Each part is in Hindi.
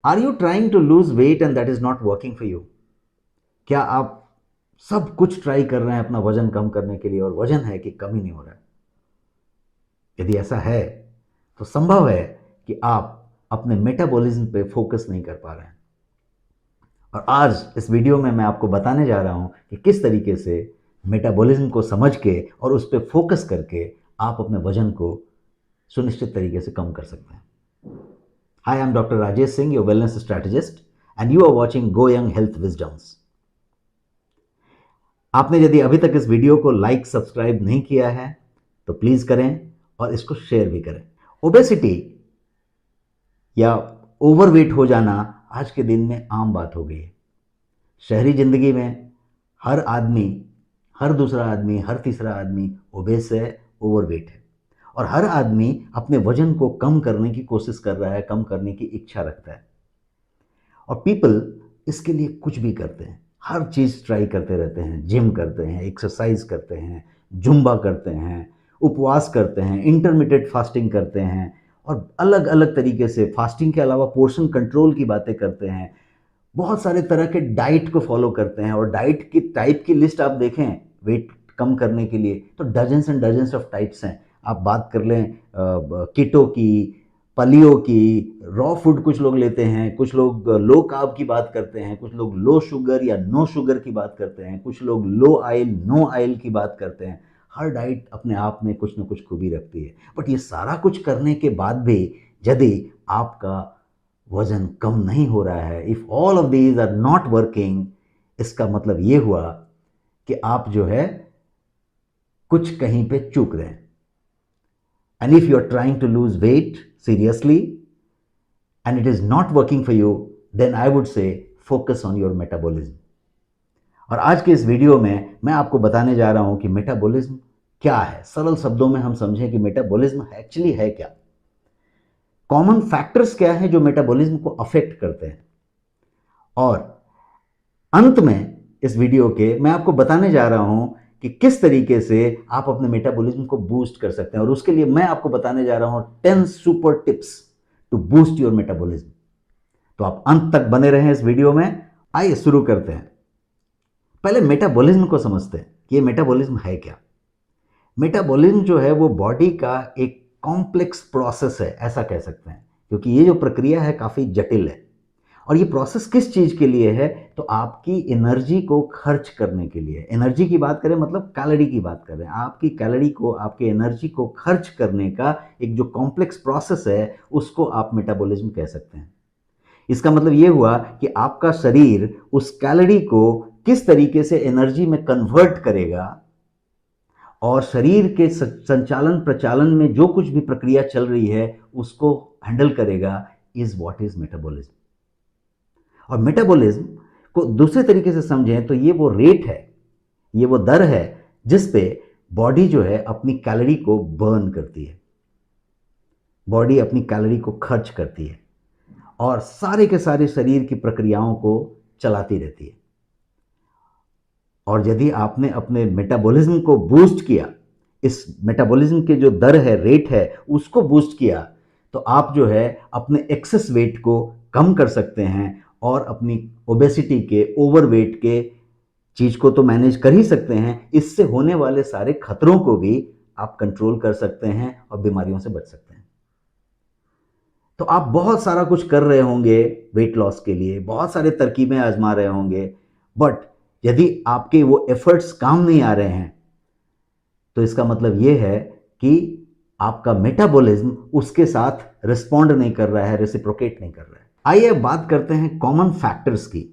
Are you trying to lose weight and that is not working for you? क्या आप सब कुछ ट्राई कर रहे हैं अपना वजन कम करने के लिए और वजन है कि कम ही नहीं हो रहा है? यदि ऐसा है तो संभव है कि आप अपने मेटाबॉलिज्म पे फोकस नहीं कर पा रहे हैं। और आज इस वीडियो में मैं आपको बताने जा रहा हूं कि किस तरीके से मेटाबॉलिज्म को समझ के और उस पर फोकस करके आप अपने वजन को सुनिश्चित तरीके से कम कर सकते हैं। Hi, I'm Dr. Rajesh Singh, your wellness strategist, and you are watching Go Young Health Wisdoms. आपने यदि अभी तक इस वीडियो को लाइक सब्सक्राइब नहीं किया है तो प्लीज करें और इसको शेयर भी करें। ओबेसिटी या ओवरवेट हो जाना आज के दिन में आम बात हो गई है। शहरी जिंदगी में हर आदमी, हर दूसरा आदमी, हर तीसरा आदमी ओबेस है, ओवरवेट है, और हर आदमी अपने वजन को कम करने की कोशिश कर रहा है, कम करने की इच्छा रखता है। और पीपल इसके लिए कुछ भी करते हैं, हर चीज़ ट्राई करते रहते हैं, जिम करते हैं, एक्सरसाइज करते हैं, जुम्बा करते हैं, उपवास करते हैं, इंटरमिटेंट फास्टिंग करते हैं, और अलग अलग तरीके से फास्टिंग के अलावा पोर्शन कंट्रोल की बातें करते हैं। बहुत सारे तरह के डाइट को फॉलो करते हैं, और डाइट की टाइप की लिस्ट आप देखें वेट कम करने के लिए तो dozens and dozens of types हैं। आप बात कर लें कीटो की, पलियो की, रॉ फूड कुछ लोग लेते हैं, कुछ लोग लो कार्ब की बात करते हैं, कुछ लोग लो शुगर या नो शुगर की बात करते हैं, कुछ लोग लो ऑयल नो ऑयल की बात करते हैं। हर डाइट अपने आप में कुछ ना कुछ खूबी रखती है। बट ये सारा कुछ करने के बाद भी यदि आपका वजन कम नहीं हो रहा है, if all of these are not working, इसका मतलब ये हुआ कि आप जो है कुछ कहीं पे चूक रहे हैं। And if you are trying to lose weight seriously and it is not working for you, then I would say focus on your metabolism. और आज के इस वीडियो में मैं आपको बताने जा रहा हूं कि मेटाबॉलिज्म क्या है। सरल शब्दों में हम समझें कि मेटाबॉलिज्म एक्चुअली है क्या, कॉमन फैक्टर्स क्या है जो मेटाबॉलिज्म को अफेक्ट करते हैं, और अंत में इस वीडियो के मैं आपको बताने जा रहा हूं कि किस तरीके से आप अपने मेटाबॉलिज्म को बूस्ट कर सकते हैं। और उसके लिए मैं आपको बताने जा रहा हूं 10 super tips to boost your metabolism. तो आप अंत तक बने रहें इस वीडियो में। आइए शुरू करते हैं। पहले मेटाबॉलिज्म को समझते हैं कि ये मेटाबॉलिज्म है क्या। मेटाबॉलिज्म जो है वो बॉडी का एक कॉम्प्लेक्स प्रोसेस है, ऐसा कह सकते हैं, क्योंकि ये जो प्रक्रिया है काफी जटिल है। और ये प्रोसेस किस चीज के लिए है? तो आपकी एनर्जी को खर्च करने के लिए। एनर्जी की बात करें मतलब कैलोरी की बात कर रहे हैं। आपकी कैलोरी को, आपकी एनर्जी को खर्च करने का एक जो कॉम्प्लेक्स प्रोसेस है उसको आप मेटाबॉलिज्म कह सकते हैं। इसका मतलब ये हुआ कि आपका शरीर उस कैलोरी को किस तरीके से एनर्जी में कन्वर्ट करेगा, और शरीर के संचालन प्रचालन में जो कुछ भी प्रक्रिया चल रही है उसको हैंडल करेगा, इज व्हाट इज मेटाबॉलिज्म। और मेटाबॉलिज्म को दूसरे तरीके से समझें तो ये वो रेट है, ये वो दर है जिस पे बॉडी जो है अपनी कैलोरी को बर्न करती है, बॉडी अपनी कैलोरी को खर्च करती है और सारे के सारे शरीर की प्रक्रियाओं को चलाती रहती है। और यदि आपने अपने मेटाबॉलिज्म को बूस्ट किया, इस मेटाबॉलिज्म के जो दर है, रेट है, उसको बूस्ट किया, तो आप जो है अपने एक्सेस वेट को कम कर सकते हैं और अपनी ओबेसिटी के, ओवरवेट के चीज को तो मैनेज कर ही सकते हैं, इससे होने वाले सारे खतरों को भी आप कंट्रोल कर सकते हैं और बीमारियों से बच सकते हैं। तो आप बहुत सारा कुछ कर रहे होंगे वेट लॉस के लिए, बहुत सारे तरकीबें आजमा रहे होंगे, बट यदि आपके वो एफर्ट्स काम नहीं आ रहे हैं तो इसका मतलब ये है कि आपका मेटाबॉलिज्म उसके साथ रिस्पॉन्ड नहीं कर रहा है, रेसिप्रोकेट नहीं कर रहा है। आइए बात करते हैं कॉमन फैक्टर्स की।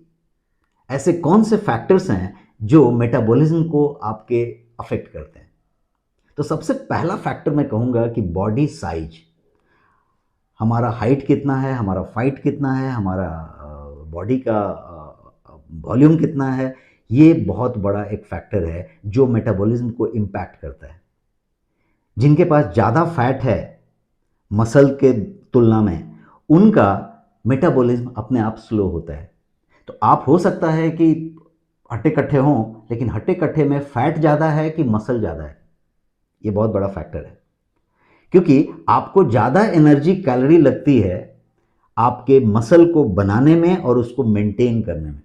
ऐसे कौन से फैक्टर्स हैं जो मेटाबॉलिज्म को आपके अफेक्ट करते हैं? तो सबसे पहला फैक्टर मैं कहूंगा कि बॉडी साइज। हमारा हाइट कितना है, हमारा फाइट कितना है, हमारा बॉडी का वॉल्यूम कितना है, ये बहुत बड़ा एक फैक्टर है जो मेटाबॉलिज्म को इम्पैक्ट करता है। जिनके पास ज़्यादा फैट है मसल के तुलना में, उनका मेटाबॉलिज्म अपने आप स्लो होता है। तो आप हो सकता है कि हट्टे कट्ठे हों, लेकिन हट्टे कट्ठे में फैट ज़्यादा है कि मसल ज़्यादा है, ये बहुत बड़ा फैक्टर है। क्योंकि आपको ज़्यादा एनर्जी कैलोरी लगती है आपके मसल को बनाने में और उसको मेंटेन करने में।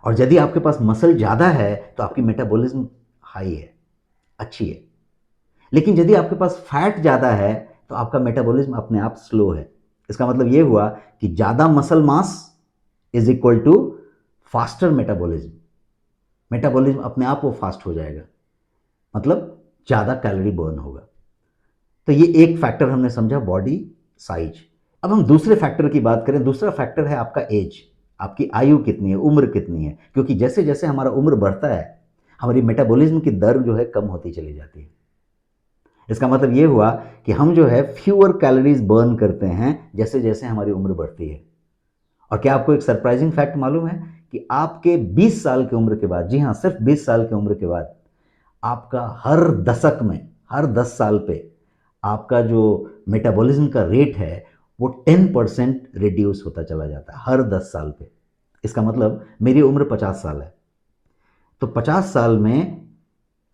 और यदि आपके पास मसल ज़्यादा है तो आपकी मेटाबॉलिज्म हाई है, अच्छी है। लेकिन यदि आपके पास फैट ज़्यादा है तो आपका मेटाबॉलिज्म अपने आप स्लो है। इसका मतलब ये हुआ कि ज़्यादा muscle mass is equal to faster metabolism. Metabolism अपने आप वो फास्ट हो जाएगा, मतलब ज़्यादा कैलोरी बर्न होगा। तो ये एक फैक्टर हमने समझा, बॉडी साइज। अब हम दूसरे फैक्टर की बात करें। दूसरा फैक्टर है आपका एज, आपकी आयु कितनी है, उम्र कितनी है। क्योंकि जैसे जैसे हमारा उम्र बढ़ता है हमारी मेटाबॉलिज्म की दर जो है कम होती चली जाती है। इसका मतलब ये हुआ कि हम जो है फ्यूअर कैलोरीज बर्न करते हैं जैसे जैसे हमारी उम्र बढ़ती है। और क्या आपको एक सरप्राइजिंग फैक्ट मालूम है कि आपके 20 साल की उम्र के बाद, जी हाँ सिर्फ 20 साल की उम्र के बाद, आपका हर दशक में, हर 10 साल पे आपका जो मेटाबॉलिज्म का रेट है वो 10% रिड्यूस होता चला जाता है हर 10 साल पे। इसका मतलब मेरी उम्र 50 साल है, तो 50 साल में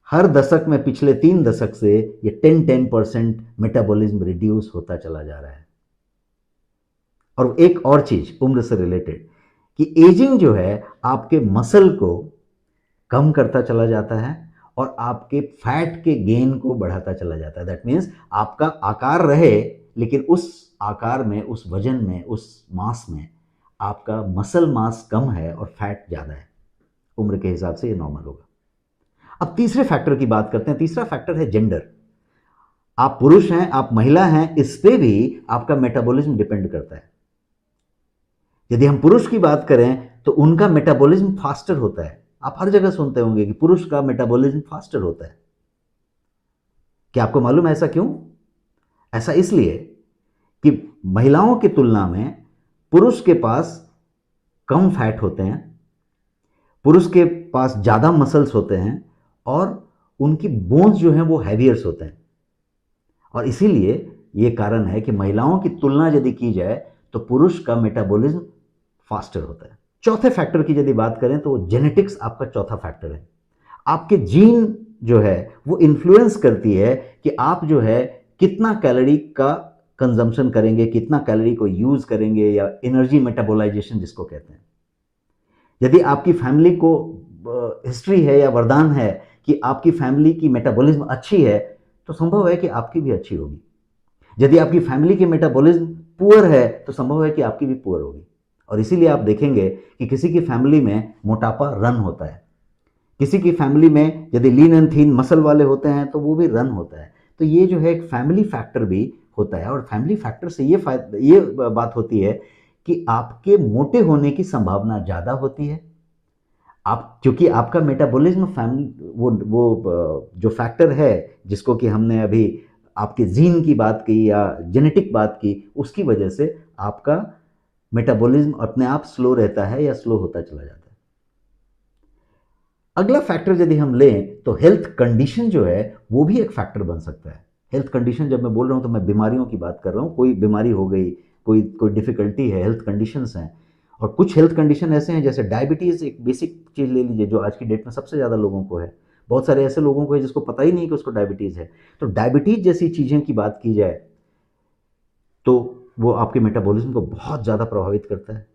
हर दशक में पिछले 3 दशक से ये 10% मेटाबॉलिज्म रिड्यूस होता चला जा रहा है। और एक और चीज उम्र से रिलेटेड कि एजिंग जो है आपके मसल को कम करता चला जाता है और आपके फैट के गेन को बढ़ाता चला जाता है। दैट मीन्स आपका आकार रहे लेकिन उस आकार में, उस वजन में, उस मास में आपका मसल मास कम है और फैट ज़्यादा है। उम्र के हिसाब से ये नॉर्मल होगा। अब तीसरे फैक्टर की बात करते हैं। तीसरा फैक्टर है जेंडर। आप पुरुष हैं, आप महिला हैं, इस पे भी आपका मेटाबॉलिज्म डिपेंड करता है। यदि हम पुरुष की बात करें तो उनका मेटाबॉलिज्म फास्टर होता है। आप हर जगह सुनते होंगे कि पुरुष का मेटाबॉलिज्म फास्टर होता है। क्या आपको मालूम है ऐसा क्यों? ऐसा इसलिए कि महिलाओं की तुलना में पुरुष के पास कम फैट होते हैं, पुरुष के पास ज़्यादा मसल्स होते हैं और उनकी बोन्स जो हैं वो हैवियर्स होते हैं। और इसीलिए ये कारण है कि महिलाओं की तुलना यदि की जाए तो पुरुष का मेटाबॉलिज्म फास्टर होता है। चौथे फैक्टर की यदि बात करें तो जेनेटिक्स आपका चौथा फैक्टर है। आपके जीन जो है वो इन्फ्लुएंस करती है कि आप जो है कितना कैलोरी का कंजम्पशन करेंगे, कितना कैलोरी को यूज करेंगे, या एनर्जी मेटाबोलाइजेशन जिसको कहते हैं। यदि आपकी फैमिली को हिस्ट्री है या वरदान है कि आपकी फैमिली की मेटाबॉलिज्म अच्छी है तो संभव है कि आपकी भी अच्छी होगी। यदि आपकी फैमिली की मेटाबॉलिज्म पुअर है तो संभव है कि आपकी भी पुअर होगी। और इसीलिए आप देखेंगे कि किसी की फैमिली में मोटापा रन होता है, किसी की फैमिली में यदि लीन एंड थीन मसल वाले होते हैं तो वो भी रन होता है। तो ये जो है एक फैमिली फैक्टर भी होता है। और फैमिली फैक्टर से ये बात होती है कि आपके मोटे होने की संभावना ज़्यादा होती है। आप, क्योंकि आपका मेटाबॉलिज्म फैमिली वो जो फैक्टर है जिसको कि हमने अभी आपके जीन की बात की या जेनेटिक बात की, उसकी वजह से आपका मेटाबॉलिज्म अपने आप स्लो रहता है या स्लो होता चला जाता है। अगला फैक्टर यदि हम लें तो हेल्थ कंडीशन जो है वो भी एक फैक्टर बन सकता है। हेल्थ कंडीशन जब मैं बोल रहा हूँ तो मैं बीमारियों की बात कर रहा हूँ। कोई बीमारी हो गई, कोई डिफिकल्टी है, हेल्थ कंडीशंस हैं। और कुछ हेल्थ कंडीशन ऐसे हैं जैसे डायबिटीज़, एक बेसिक चीज़ ले लीजिए जो आज की डेट में सबसे ज़्यादा लोगों को है। बहुत सारे ऐसे लोगों को है जिसको पता ही नहीं कि उसको डायबिटीज़ है। तो डायबिटीज़ जैसी चीज़ें की बात की जाए तो वो आपके मेटाबॉलिज्म को बहुत ज़्यादा प्रभावित करता है।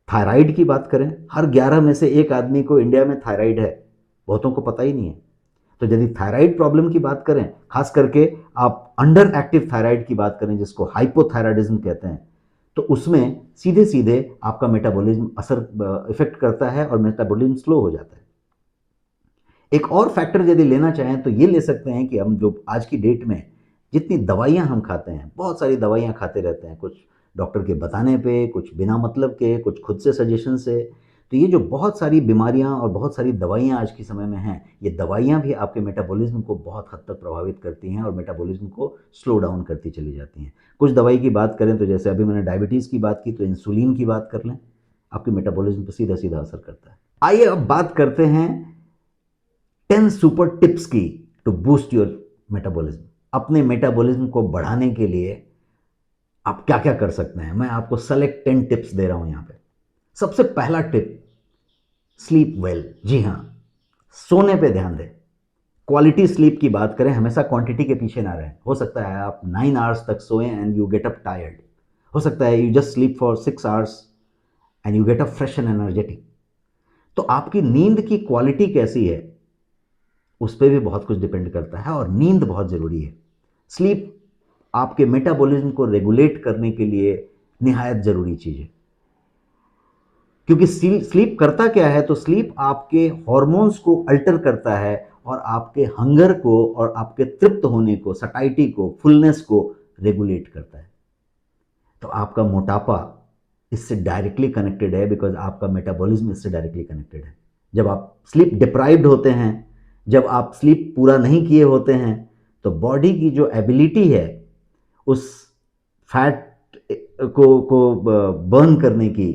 थायराइड की बात करें, हर 11 में से एक आदमी को इंडिया में थायराइड है, बहुतों को पता ही नहीं है। तो यदि थायराइड प्रॉब्लम की बात करें, खास करके आप अंडर एक्टिव थायराइड की बात करें जिसको हाइपोथायराइडिज्म कहते हैं, तो उसमें सीधे सीधे आपका मेटाबॉलिज्म इफेक्ट करता है और मेटाबॉलिज्म स्लो हो जाता है। एक और फैक्टर यदि लेना चाहें तो ये ले सकते हैं कि हम जो आज की डेट में जितनी दवाइयाँ हम खाते हैं, बहुत सारी दवाइयाँ खाते रहते हैं, कुछ डॉक्टर के बताने पे, कुछ बिना मतलब के, कुछ खुद से सजेशन से। तो ये जो बहुत सारी बीमारियाँ और बहुत सारी दवाइयाँ आज के समय में हैं, ये दवाइयाँ भी आपके मेटाबॉलिज्म को बहुत हद तक प्रभावित करती हैं और मेटाबॉलिज्म को स्लो डाउन करती चली जाती हैं। कुछ दवाई की बात करें तो जैसे अभी मैंने डायबिटीज़ की बात की तो इंसुलिन की बात कर लें, आपके मेटाबॉलिज्म पर सीधा सीधा असर करता है। आइए अब बात करते हैं 10 सुपर टिप्स की टू बूस्ट योर मेटाबॉलिज्म। अपने मेटाबॉलिज्म को बढ़ाने के लिए आप क्या क्या कर सकते हैं। मैं आपको सेलेक्ट 10 टिप्स दे रहा हूं यहां पे। सबसे पहला टिप, स्लीप वेल। जी हां, सोने पे ध्यान दें। क्वालिटी स्लीप की बात करें, हमेशा क्वांटिटी के पीछे ना रहें। हो सकता है आप 9 आवर्स तक सोएं and you get up tired. हो सकता है you just sleep for 6 hours and you get a fresh and energetic. तो आपकी नींद की क्वालिटी कैसी है उस पर भी बहुत कुछ डिपेंड करता है, और नींद बहुत ज़रूरी है। स्लीप आपके मेटाबॉलिज्म को रेगुलेट करने के लिए निहायत ज़रूरी चीज़ है, क्योंकि स्लीप करता क्या है, तो स्लीप आपके हॉर्मोन्स को अल्टर करता है और आपके हंगर को और आपके तृप्त होने को, सटाइटी को, फुलनेस को रेगुलेट करता है। तो आपका मोटापा इससे डायरेक्टली कनेक्टेड है, बिकॉज आपका मेटाबॉलिज्म इससे डायरेक्टली कनेक्टेड है। जब आप स्लीप डिप्राइव्ड होते हैं, जब आप स्लीप पूरा नहीं किए होते हैं, तो बॉडी की जो एबिलिटी है उस फैट को बर्न करने की,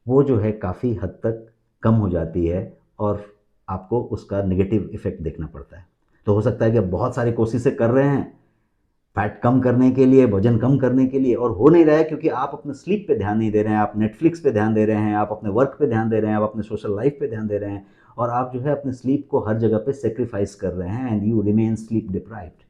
वो जो है काफ़ी हद तक कम हो जाती है और आपको उसका नेगेटिव इफेक्ट देखना पड़ता है। तो हो सकता है कि आप बहुत सारी कोशिशें कर रहे हैं फैट कम करने के लिए, वजन कम करने के लिए, और हो नहीं रहा है क्योंकि आप अपने स्लीप पे ध्यान नहीं दे रहे हैं, आप नेटफ्लिक्स पे ध्यान दे रहे हैं, आप अपने वर्क पे ध्यान दे रहे हैं, आप अपने सोशल लाइफ पे ध्यान दे रहे हैं, और आप जो है अपने स्लीप को हर जगह पे सेक्रीफाइस कर रहे हैं, and you remain sleep deprived.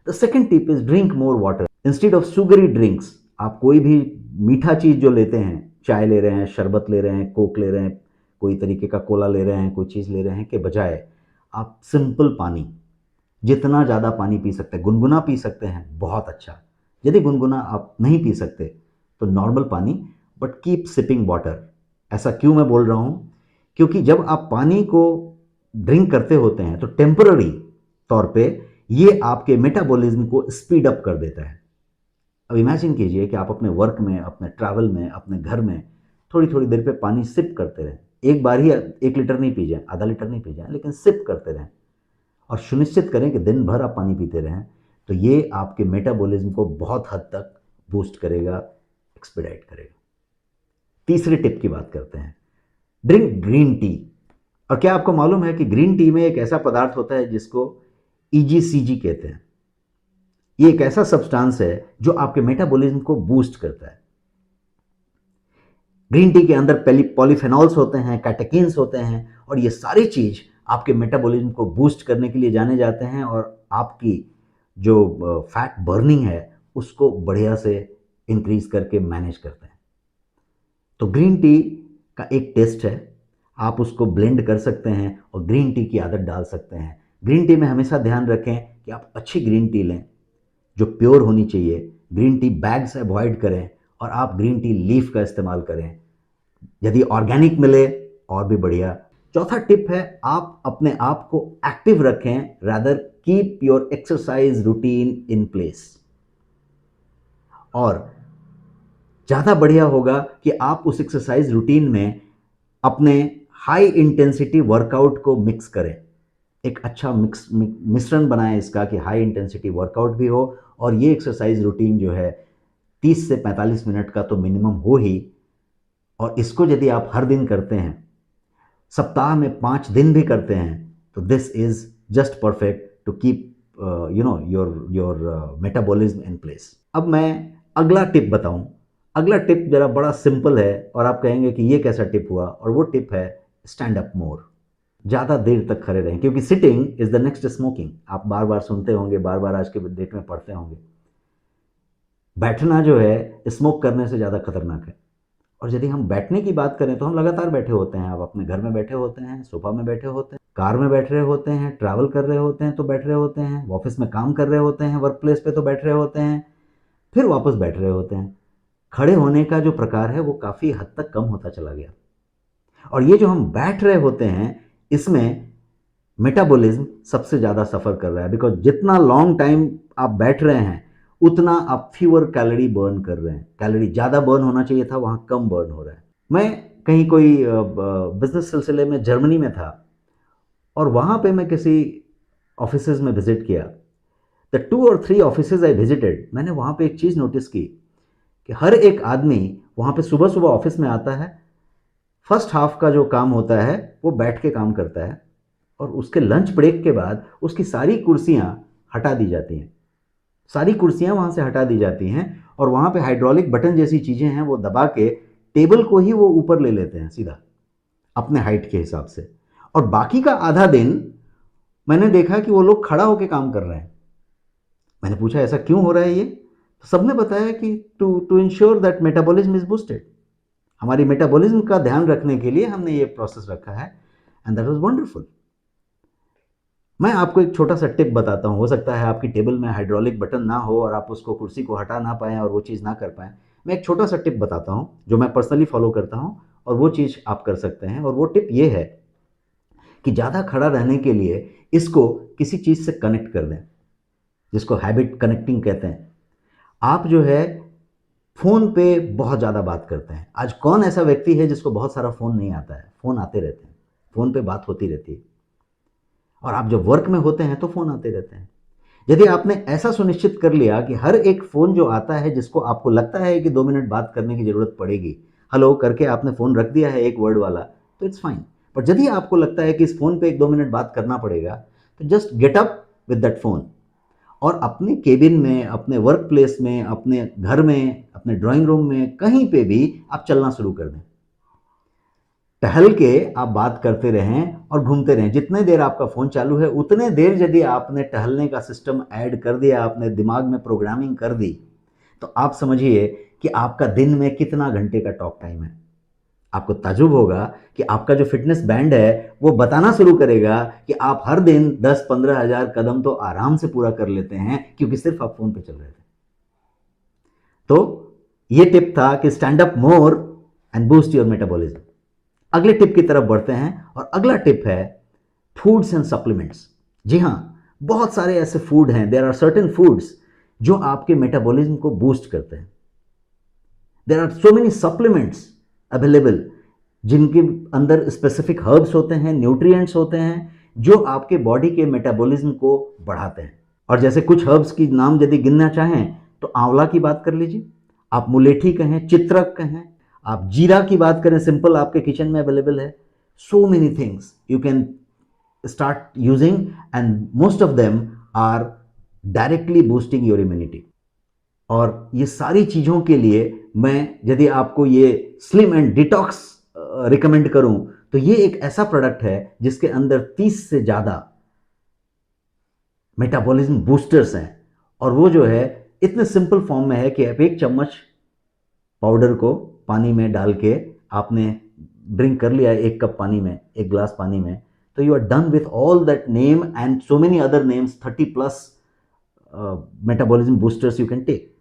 The second tip is drink more water instead of sugary drinks. आप कोई भी मीठा चीज़ जो लेते हैं, चाय ले रहे हैं, शरबत ले रहे हैं, कोक ले रहे हैं, कोई तरीके का कोला ले रहे हैं, कोई चीज़ ले रहे हैं, के बजाय आप सिंपल पानी, जितना ज़्यादा पानी पी सकते हैं, गुनगुना पी सकते हैं, बहुत अच्छा। यदि गुनगुना आप नहीं पी सकते तो नॉर्मल पानी, बट कीप सिपिंग वाटर। ऐसा क्यों मैं बोल रहा हूँ, क्योंकि जब आप पानी को ड्रिंक करते होते हैं तो टेम्पररी तौर पे ये आपके मेटाबॉलिज्म को स्पीड अप कर देता है। अब इमेजिन कीजिए कि आप अपने वर्क में, अपने ट्रैवल में, अपने घर में थोड़ी थोड़ी देर पे पानी सिप करते रहें। एक बार ही 1 लीटर नहीं पी जाए, आधा लीटर नहीं पी जाए, लेकिन सिप करते रहें, और सुनिश्चित करें कि दिन भर आप पानी पीते रहें। तो ये आपके मेटाबॉलिज्म को बहुत हद तक बूस्ट करेगा, एक्सपीडाइट करेगा। तीसरे टिप की बात करते हैं, ड्रिंक ग्रीन टी। और क्या आपको मालूम है कि ग्रीन टी में एक ऐसा पदार्थ होता है जिसको ईजीसीजी कहते हैं। ये एक ऐसा सब्सटेंस है जो आपके मेटाबॉलिज्म को बूस्ट करता है। ग्रीन टी के अंदर पॉलीफेनॉल्स होते हैं, कैटेकिन्स होते हैं, और ये सारी चीज आपके मेटाबॉलिज्म को बूस्ट करने के लिए जाने जाते हैं, और आपकी जो फैट बर्निंग है उसको बढ़िया से इंक्रीज करके मैनेज करते हैं। तो ग्रीन टी का एक टेस्ट है, आप उसको ब्लेंड कर सकते हैं और ग्रीन टी की आदत डाल सकते हैं। ग्रीन टी में हमेशा ध्यान रखें कि आप अच्छी ग्रीन टी लें जो प्योर होनी चाहिए। ग्रीन टी बैग्स अवॉइड करें और आप ग्रीन टी लीफ का इस्तेमाल करें। यदि ऑर्गेनिक मिले और भी बढ़िया। चौथा टिप है, आप अपने आप को एक्टिव रखें, rather keep your exercise routine in place. और ज़्यादा बढ़िया होगा कि आप उस एक्सरसाइज रूटीन में अपने हाई इंटेंसिटी वर्कआउट को मिक्स करें। एक अच्छा मिश्रण बनाएं इसका कि हाई इंटेंसिटी वर्कआउट भी हो, और ये एक्सरसाइज रूटीन जो है 30 से 45 मिनट का तो मिनिमम हो ही। और इसको यदि आप हर दिन करते हैं, सप्ताह में 5 दिन भी करते हैं, तो this is just perfect to keep your metabolism in place. अब मैं अगला टिप बताऊं। अगला टिप जरा बड़ा सिंपल है और आप कहेंगे कि ये कैसा टिप हुआ, और वो टिप है स्टैंड अप मोर। ज़्यादा देर तक खड़े रहें, क्योंकि sitting is the next smoking. आप बार बार सुनते होंगे, बार बार आज के डेट में पढ़ते होंगे। बैठना जो है स्मोक करने से ज़्यादा खतरनाक है। और यदि हम बैठने की बात करें तो हम लगातार बैठे होते हैं। आप अपने घर में बैठे होते हैं, सोफा में बैठे होते हैं, कार में बैठ रहे होते हैं, ट्रैवल कर रहे होते हैं तो बैठ रहे होते हैं, ऑफिस में काम कर रहे होते हैं, वर्क प्लेस पे तो बैठ रहे होते हैं, फिर वापस बैठ रहे होते हैं। खड़े होने का जो प्रकार है वो काफ़ी हद तक कम होता चला गया। और ये जो हम बैठ रहे होते हैं, इसमें मेटाबॉलिज्म सबसे ज़्यादा सफ़र कर रहा है, बिकॉज जितना लॉन्ग टाइम आप बैठ रहे हैं उतना आप फीवर कैलोरी बर्न कर रहे हैं। कैलोरी ज़्यादा बर्न होना चाहिए था, वहाँ कम बर्न हो रहा है। मैं कहीं कोई बिजनेस सिलसिले में जर्मनी में था, और वहाँ पे मैं किसी ऑफिसेज में विजिट किया। द 2 और 3 ऑफिसेज आई विजिटेड, मैंने वहाँ पे एक चीज़ नोटिस की कि हर एक आदमी वहाँ पे सुबह सुबह ऑफिस में आता है, फर्स्ट हाफ का जो काम होता है वो बैठ के काम करता है, और उसके लंच ब्रेक के बाद उसकी सारी कुर्सियाँ हटा दी जाती हैं। सारी कुर्सियाँ वहाँ से हटा दी जाती हैं, और वहाँ पे हाइड्रोलिक बटन जैसी चीज़ें हैं, वो दबा के टेबल को ही वो ऊपर ले लेते हैं सीधा अपने हाइट के हिसाब से। और बाकी का आधा दिन मैंने देखा कि वो लोग खड़ा होकर काम कर रहे हैं। मैंने पूछा ऐसा क्यों हो रहा है ये, सबने बताया कि to ensure that metabolism is boosted, हमारी मेटाबॉलिज्म का ध्यान रखने के लिए हमने ये प्रोसेस रखा है, एंड दैट वाज वंडरफुल। मैं आपको एक छोटा सा टिप बताता हूँ, हो सकता है आपकी टेबल में हाइड्रोलिक बटन ना हो और आप उसको कुर्सी को हटा ना पाएँ और वो चीज़ ना कर पाएँ। मैं एक छोटा सा टिप बताता हूँ जो मैं पर्सनली फॉलो करता हूँ, और वो चीज़ आप कर सकते हैं। और वो टिप ये है कि ज़्यादा खड़ा रहने के लिए इसको किसी चीज़ से कनेक्ट कर दें, जिसको हैबिट कनेक्टिंग कहते हैं। आप जो है फ़ोन पे बहुत ज़्यादा बात करते हैं। आज कौन ऐसा व्यक्ति है जिसको बहुत सारा फ़ोन नहीं आता है? फ़ोन आते रहते हैं, फ़ोन पे बात होती रहती है, और आप जब वर्क में होते हैं तो फ़ोन आते रहते हैं। यदि आपने ऐसा सुनिश्चित कर लिया कि हर एक फ़ोन जो आता है जिसको आपको लगता है कि 2 मिनट बात करने की ज़रूरत पड़ेगी, हेलो करके आपने फ़ोन रख दिया है एक वर्ड वाला, तो इट्स फाइन। बट यदि आपको लगता है कि इस फ़ोन पे 1-2 मिनट बात करना पड़ेगा, तो just get up with that phone और अपने केबिन में, अपने वर्क प्लेस में, अपने घर में, अपने ड्राइंग रूम में, कहीं पे भी आप चलना शुरू कर दें। टहल के आप बात करते रहें और घूमते रहें। जितने देर आपका फ़ोन चालू है, उतने देर यदि आपने टहलने का सिस्टम ऐड कर दिया, आपने दिमाग में प्रोग्रामिंग कर दी, तो आप समझिए कि आपका दिन में कितना घंटे का टॉक टाइम है। आपको ताज्जुब होगा कि आपका जो फ़िटनेस बैंड है, वो बताना शुरू करेगा कि आप हर दिन 10-15 हज़ार कदम तो आराम से पूरा कर लेते हैं, क्योंकि सिर्फ़ आप फ़ोन पे चल रहे थे। तो ये टिप था कि stand up more and boost your metabolism. अगले टिप की तरफ बढ़ते हैं, और अगला टिप है फूड्स एंड सप्लीमेंट्स। जी हाँ, बहुत सारे ऐसे फूड हैं, देयर आर सर्टेन फूड्स जो आपके मेटाबॉलिज्म को बूस्ट करते हैं। There are so many supplements available जिनके अंदर स्पेसिफिक हर्ब्स होते हैं, न्यूट्रिएंट्स होते हैं, जो आपके बॉडी के मेटाबॉलिज्म को बढ़ाते हैं। और जैसे कुछ हर्ब्स की नाम यदि गिनना चाहें तो आंवला की बात कर लीजिए, आप मुलेठी कहें, चित्रक कहें, आप जीरा की बात करें, सिंपल आपके किचन में अवेलेबल है। So many things you can start using, and most of them are directly boosting your immunity. और ये सारी चीज़ों के लिए मैं यदि आपको ये स्लिम एंड डिटॉक्स रिकमेंड करूं, तो ये एक ऐसा प्रोडक्ट है जिसके अंदर 30 से ज़्यादा मेटाबॉलिज्म बूस्टर्स हैं, और वो जो है इतने सिंपल फॉर्म में है कि आप 1 चम्मच पाउडर को पानी में डाल के आपने ड्रिंक कर लिया 1 कप पानी में, 1 ग्लास पानी में, तो you are done with all that name and so many other names, 30+ metabolism boosters you can take.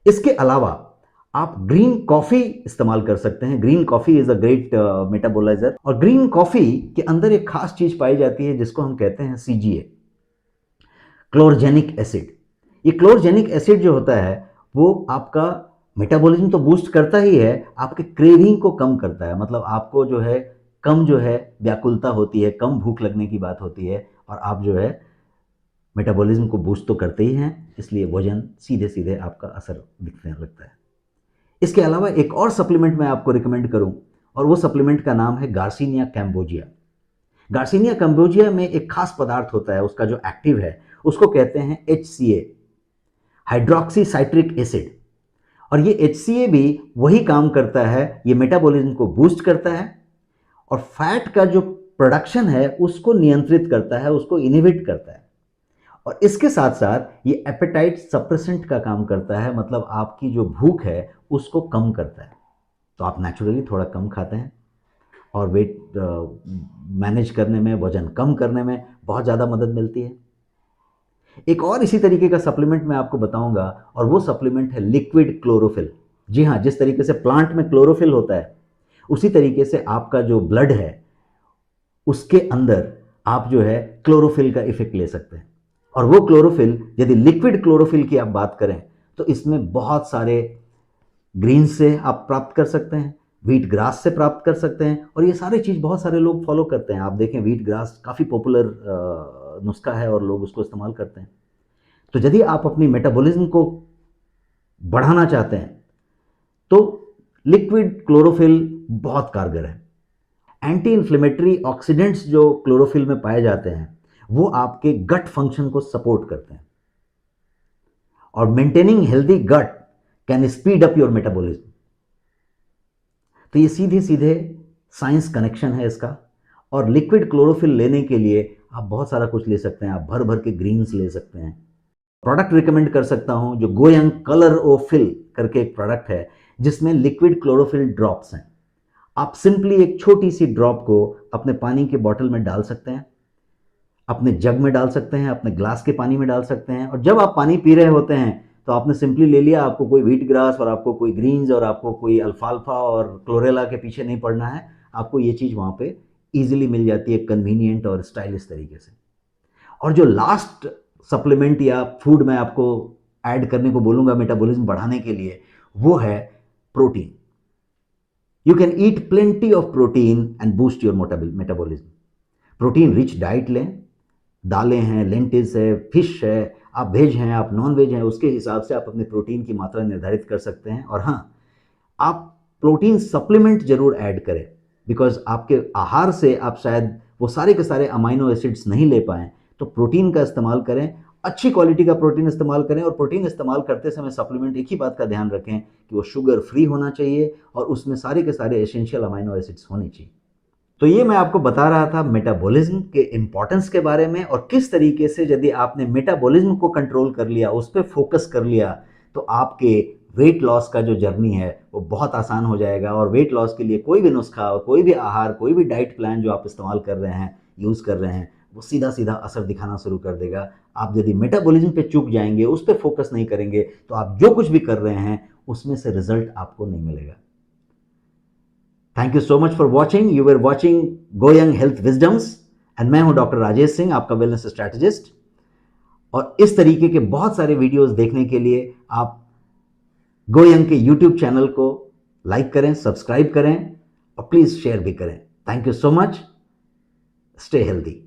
इसके अलावा आप ग्रीन कॉफ़ी इस्तेमाल कर सकते हैं। Green coffee is a great metaboliser, और ग्रीन कॉफ़ी के अंदर एक खास चीज़ पाई जाती है जिसको हम कहते हैं CGA, क्लोरजेनिक एसिड। ये क्लोरजेनिक एसिड जो होता है वो आपका मेटाबॉलिज्म तो बूस्ट करता ही है, आपके क्रेविंग को कम करता है। मतलब आपको जो है कम जो है व्याकुलता होती है, कम भूख लगने की बात होती है, और आप जो है मेटाबॉलिज्म को बूस्ट तो करते ही हैं, इसलिए वजन सीधे सीधे आपका असर दिखने लगता है। इसके अलावा एक और सप्लीमेंट मैं आपको रिकमेंड करूं, और वो सप्लीमेंट का नाम है गार्सिनिया कैम्बोजिया। गार्सिनिया कैम्बोजिया में एक खास पदार्थ होता है, उसका जो एक्टिव है उसको कहते हैं HCA, हाइड्रोक्सी साइट्रिक एसिड। और ये HCA भी वही काम करता है, ये मेटाबॉलिज्म को बूस्ट करता है और फैट का जो प्रोडक्शन है उसको नियंत्रित करता है, उसको इनहिबिट करता है। और इसके साथ साथ ये एपेटाइट सप्रेसेंट का काम करता है, मतलब आपकी जो भूख है उसको कम करता है। तो आप नेचुरली थोड़ा कम खाते हैं, और वेट मैनेज करने में, वजन कम करने में बहुत ज़्यादा मदद मिलती है। एक और इसी तरीके का सप्लीमेंट मैं आपको बताऊंगा, और वो सप्लीमेंट है लिक्विड क्लोरोफिल। जी हाँ, जिस तरीके से प्लांट में क्लोरोफिल होता है, उसी तरीके से आपका जो ब्लड है उसके अंदर आप जो है क्लोरोफिल का इफेक्ट ले सकते हैं। और वो क्लोरोफिल, यदि लिक्विड क्लोरोफिल की आप बात करें, तो इसमें बहुत सारे ग्रीन से आप प्राप्त कर सकते हैं, व्हीट ग्रास से प्राप्त कर सकते हैं, और ये सारी चीज़ बहुत सारे लोग फॉलो करते हैं। आप देखें, व्हीट ग्रास काफ़ी पॉपुलर नुस्खा है और लोग उसको इस्तेमाल करते हैं। तो यदि आप अपनी मेटाबॉलिज्म को बढ़ाना चाहते हैं तो लिक्विड क्लोरोफिल बहुत कारगर है। एंटी इन्फ्लेमेटरी ऑक्सीडेंट्स जो क्लोरोफिल में पाए जाते हैं वो आपके गट फंक्शन को सपोर्ट करते हैं, और maintaining healthy gut can speed up your metabolism. तो ये सीधे सीधे साइंस कनेक्शन है इसका। और लिक्विड क्लोरोफिल लेने के लिए आप बहुत सारा कुछ ले सकते हैं, आप भर भर के ग्रीन्स ले सकते हैं, प्रोडक्ट रिकमेंड कर सकता हूं जो गोयंग कलर ओ फिल करके एक प्रोडक्ट है जिसमें लिक्विड क्लोरोफिल ड्रॉप्स हैं। आप सिंपली एक छोटी सी ड्रॉप को अपने पानी के बॉटल में डाल सकते हैं, अपने जग में डाल सकते हैं, अपने ग्लास के पानी में डाल सकते हैं, और जब आप पानी पी रहे होते हैं तो आपने सिंपली ले लिया। आपको कोई व्हीट ग्रास और आपको कोई ग्रीन्स और आपको कोई अल्फाल्फा और क्लोरेला के पीछे नहीं पड़ना है। आपको ये चीज़ वहाँ पे ईजिली मिल जाती है कन्वीनियंट और स्टाइलिश तरीके से। और जो लास्ट सप्लीमेंट या फूड मैं आपको ऐड करने को बोलूँगा मेटाबॉलिज्म बढ़ाने के लिए, वो है protein. You can eat plenty of protein and boost your metabolism. Protein rich diet लें, दालें हैं, लेंटिल्स है, फिश है, आप वेज हैं, आप नॉन वेज हैं, उसके हिसाब से आप अपने प्रोटीन की मात्रा निर्धारित कर सकते हैं। और हाँ, आप प्रोटीन सप्लीमेंट जरूर ऐड करें, बिकॉज आपके आहार से आप शायद वो सारे के सारे अमाइनो एसिड्स नहीं ले पाएं। तो प्रोटीन का इस्तेमाल करें, अच्छी क्वालिटी का प्रोटीन इस्तेमाल करें, और प्रोटीन इस्तेमाल करते समय सप्लीमेंट एक ही बात का ध्यान रखें कि वो शुगर फ्री होना चाहिए और उसमें सारे के सारे एसेंशियल अमाइनो एसिड्स होने चाहिए। तो ये मैं आपको बता रहा था मेटाबॉलिज्म के इंपॉर्टेंस के बारे में, और किस तरीके से यदि आपने मेटाबॉलिज्म को कंट्रोल कर लिया, उस पर फोकस कर लिया, तो आपके वेट लॉस का जो जर्नी है वो बहुत आसान हो जाएगा। और वेट लॉस के लिए कोई भी नुस्खा, कोई भी आहार, कोई भी डाइट प्लान जो आप इस्तेमाल कर रहे हैं, यूज़ कर रहे हैं, वो सीधा सीधा असर दिखाना शुरू कर देगा। आप यदि मेटाबॉलिज्म पे चूक जाएंगे, उस पर फोकस नहीं करेंगे, तो आप जो कुछ भी कर रहे हैं उसमें से रिजल्ट आपको नहीं मिलेगा। Thank you so much for watching. You were watching गोयंग हेल्थ विजडम्स एंड मैं हूं डॉक्टर राजेश सिंह, आपका वेलनेस स्ट्रैटेजिस्ट। और इस तरीके के बहुत सारे वीडियोस देखने के लिए आप गोयंग के यूट्यूब चैनल को लाइक करें, सब्सक्राइब करें और प्लीज शेयर भी करें। Thank you so much. Stay healthy.